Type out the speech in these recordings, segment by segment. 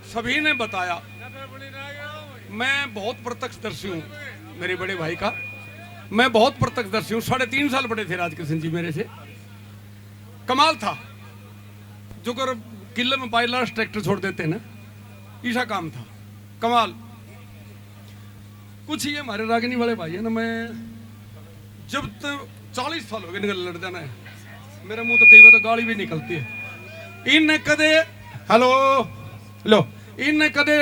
सभी ने बताया, मैं बहुत प्रत्यक्षदर्शी हूँ मेरे बड़े भाई का, मैं बहुत प्रत्यक्षदर्शी हूँ। 3.5 साल बड़े थे राजकिशन जी मेरे से। कमाल था, जो कर किले में 22 लाख ट्रैक्टर छोड़ देते ना, ऐसा काम था। कमाल। कुछ ये हमारे रागिनी वाले भाई है ना, मैं जब तक 40 साल हो गए निकल लड़ जाना है, मेरे मुंह तो कई बार तो गाली भी निकलती है। इनने कदे हेलो लो, इनने कदे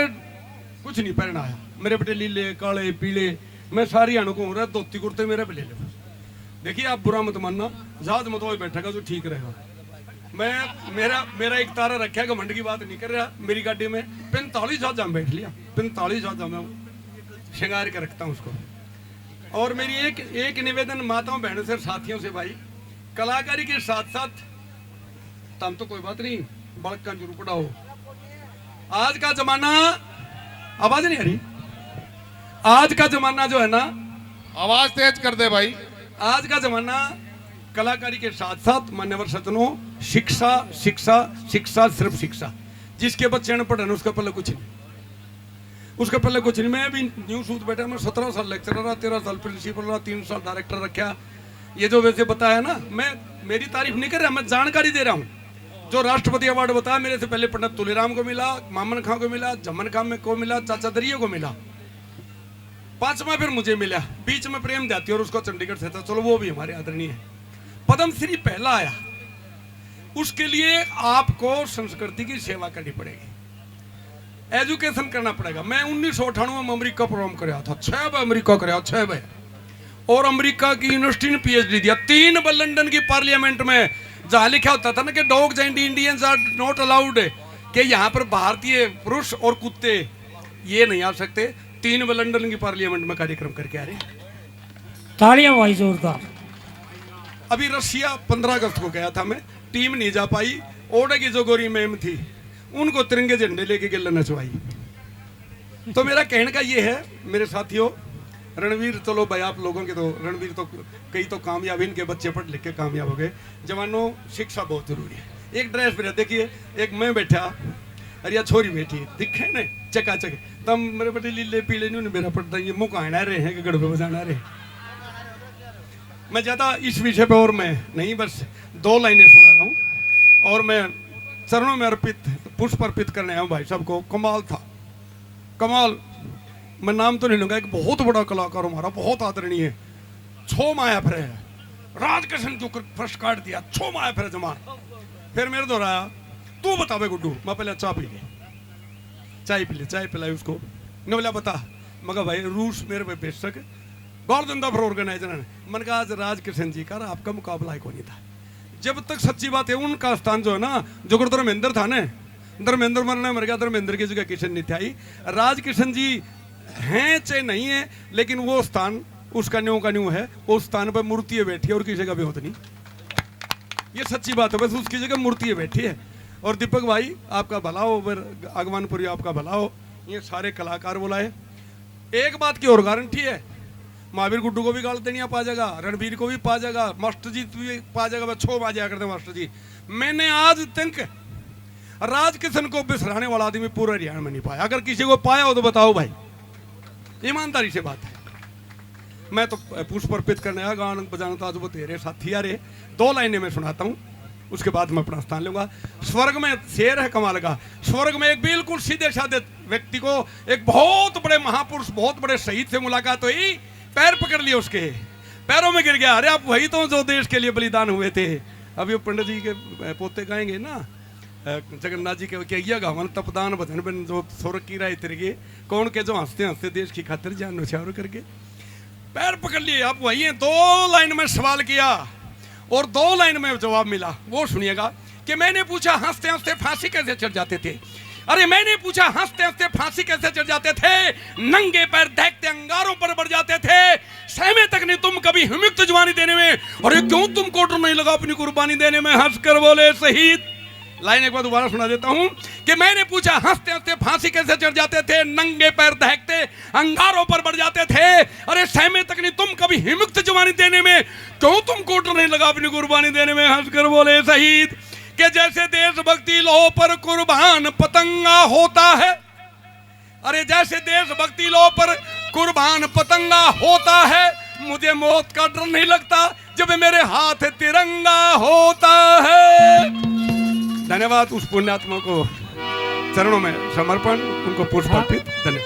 कुछ नहीं पहना है। मेरे बेटे लीले काले पीले, मैं सारी अणु को रहा, धोती कुर्ते मेरे पे ले लो। देखिए आप बुरा मत मानना, जहाज मत वो बैठेगा तो ठीक रहेगा। मैं मेरा एक तारा रखा है, घमंड की बात नहीं कर रहा। मेरी गाड़ी में 45 जहाज बैठ लिया, 45 जहाज में श्रृंगार के रखता हूँ उसको। और मेरी एक निवेदन माताओं बहनों से, साथियों से, भाई कलाकारी के साथ साथ तम तो कोई बात नहीं, बड़क का जरूर पड़ाओ। आज का जमाना, आवाज नहीं आ रही, आज का जमाना जो है ना, आवाज तेज कर दे भाई। आज का जमाना कलाकारी के साथ साथ मान्यवर सज्जनों, शिक्षा शिक्षा शिक्षा, सिर्फ शिक्षा। जिसके बच्चे ने पढ़े उसका पहले कुछ नहीं, उसका पहले कुछ नहीं। मैं भी न्यू सूत बैठा, मैं 17 साल लेक्चरर रहा, 13 साल प्रिंसिपल रहा, 3 साल डायरेक्टर रखा। ये जो वैसे बताया ना, मैं मेरी तारीफ नहीं कर रहा, मैं जानकारी दे रहा हूँ। जो राष्ट्रपति अवार्ड बताया, मेरे से पहले पंडित तुलेराम को मिला, मामन खां को मिला, जमन खां में को मिला, चाचा दरिया को मिला, 5वां फिर मुझे मिला। बीच में प्रेम जाती और उसको चंडीगढ़ से था, चलो वो भी हमारे आदरणीय है। पद्म श्री पहला आया, उसके लिए आपको संस्कृति की सेवा करनी पड़ेगी, एजुकेशन करना पड़ेगा। मैं 1998 में अमेरिका प्रोग्राम कर रहा था, 6 बार अमेरिका कर रहा, 6 बार। और अमेरिका की यूनिवर्सिटी ने PhD दिया। 3 बार लंदन की पार्लियामेंट में जहां लिखा होता था ना कि dogs and Indians are not allowed, कि यहाँ पर भारतीय पुरुष और कुत्ते ये नहीं आ सकते। 3 बार लंदन की पार्लियामेंट में कार्यक्रम करके आ रहे। तालियां भाई जोरदार। अभी रशिया 15 अगस्त को गया था मैं, टीम नहीं जा पाई। ओडे की जो गोरी मैम थी, उनको तिरंगे झंडे लेके गिल्ला नचवाई। तो मेरा कहने का ये है मेरे साथियों, रणवीर, चलो भाई आप लोगों के तो रणवीर तो कई तो कामयाब, इनके बच्चे पढ़ लिख के कामयाब हो गए। जवानों, शिक्षा बहुत जरूरी है। एक ड्रेस पे देखिए, एक मैं बैठा, अरे छोरी बैठी दिखे न चकाचक, तब मेरे बेटे लीले पीले नहीं मेरा पड़ता, ये मुँह कहना रहे हैं कि गड़बे बजाना रहे। मैं ज्यादा इस विषय पे और मैं नहीं, बस 2 लाइनें सुना रहा हूँ और मैं चरणों में अर्पित पुष्प अर्पित करने आया हूँ भाई सबको। कमाल था, कमाल। मैं नाम तो नहीं लूंगा, एक बहुत बड़ा कलाकार हमारा, बहुत आदरणीय है, छो माया फिर है, राजकिशन जो फर्स्ट काट दिया, छो माया फिर जमान। फिर मेरे दोहराया, तू बता बे गुड्डू। मैं पहले चाय पी ले, चाय पी ले, चाय पिलाई उसको। ने बोला बता, मगर भाई रूस मेरे पे बेशक गौरदंदा फॉर ऑर्गेनाइजर ने। मन का आज राजकिशन जी का आपका मुकाबला ही कोई नहीं था। जब तक सच्ची बात है, उनका स्थान जो है ना, जो धर्मेंद्र था ना, धर्मेंद्र मरने मर गया, धर्मेंद्र की जगह किशन नहीं था। राजकिशन जी हैं चाहे नहीं है, लेकिन वो स्थान उसका न्यू का न्यू है। उस स्थान पर मूर्ति बैठी है और किसी का भी होता नहीं, ये सच्ची बात है। बस उसकी जगह मूर्ति बैठी है। और दीपक भाई आपका भला हो, आगमनपुरी आपका भला हो, ये सारे कलाकार बुलाए। एक बात की और गारंटी है, महावीर गुड्डू को भी गाल देनी पा जाएगा, रणबीर को भी पा जाएगा, मास्टर जी भी पा जाएगा। मैं 6 बाजे करते मास्टर जी। मैंने आज तक राजकिशन को बिसराने वाला आदमी पूरा हरियाणा में नहीं पाया। अगर किसी को पाया हो तो बताओ भाई, ईमानदारी से बात है। मैं तो पुष्प अर्पित करने आया, गाना बजाना तो आज वो तेरे साथी आ रहे। 2 लाइनें मैं सुनाता हूँ, उसके बाद मैं अपना स्थान लूंगा। स्वर्ग में शेर है कमाल का, स्वर्ग में एक बिल्कुल सीधे साधे व्यक्ति को एक बहुत बड़े महापुरुष, बहुत बड़े शहीद से मुलाकात हुई। पैर पकड़ लिए, उसके पैरों में गिर गया। अरे आप वही तो जो देश के लिए बलिदान हुए थे। अभी पंडित जी के पोते गाएंगे ना, जगन्नाथ जी के किया गावन तपदान भजन बन जो सोर की राय तिरगे, कौन के जो हंसते हंसते देश की खातिर जान न्यौछावर करके। पैर पकड़ लिए, आप वही हैं। 2 लाइन में सवाल किया और 2 लाइन में जवाब मिला, वो सुनिएगा। कि मैंने पूछा हंसते हंसते फांसी कैसे चढ़ जाते थे। अरे मैंने पूछा हंसते हंसते फांसी कैसे चढ़ जाते थे, नंगे पैर दहकते अंगारों पर बढ़ जाते थे, सहमे तक नहीं तुम कभी हिम्मत जवानी देने में, और क्यों तुम कोटर नहीं लगा अपनी कुर्बानी देने में, हंस कर बोले शहीद। लाइन एक बार दोबारा सुना देता हूं कि मैंने पूछा हंसते हंसते फांसी कैसे चढ़ जाते थे, नंगे पैर दहकते अंगारों पर बढ़ जाते थे, अरे सहमे तक नहीं तुम कभी हिम्मत जवानी देने में, क्यों तुम कोटर नहीं लगा अपनी कुर्बानी देने में, हंस कर बोले शहीद। कि जैसे देशभक्ति लौह पर कुर्बान पतंगा होता है, अरे जैसे देशभक्ति लौह पर कुर्बान पतंगा होता है, मुझे मौत का डर नहीं लगता जब मेरे हाथ तिरंगा होता है। धन्यवाद। उस पुण्यात्मा को चरणों में समर्पण, उनको पुष्प अर्पित। धन्यवाद।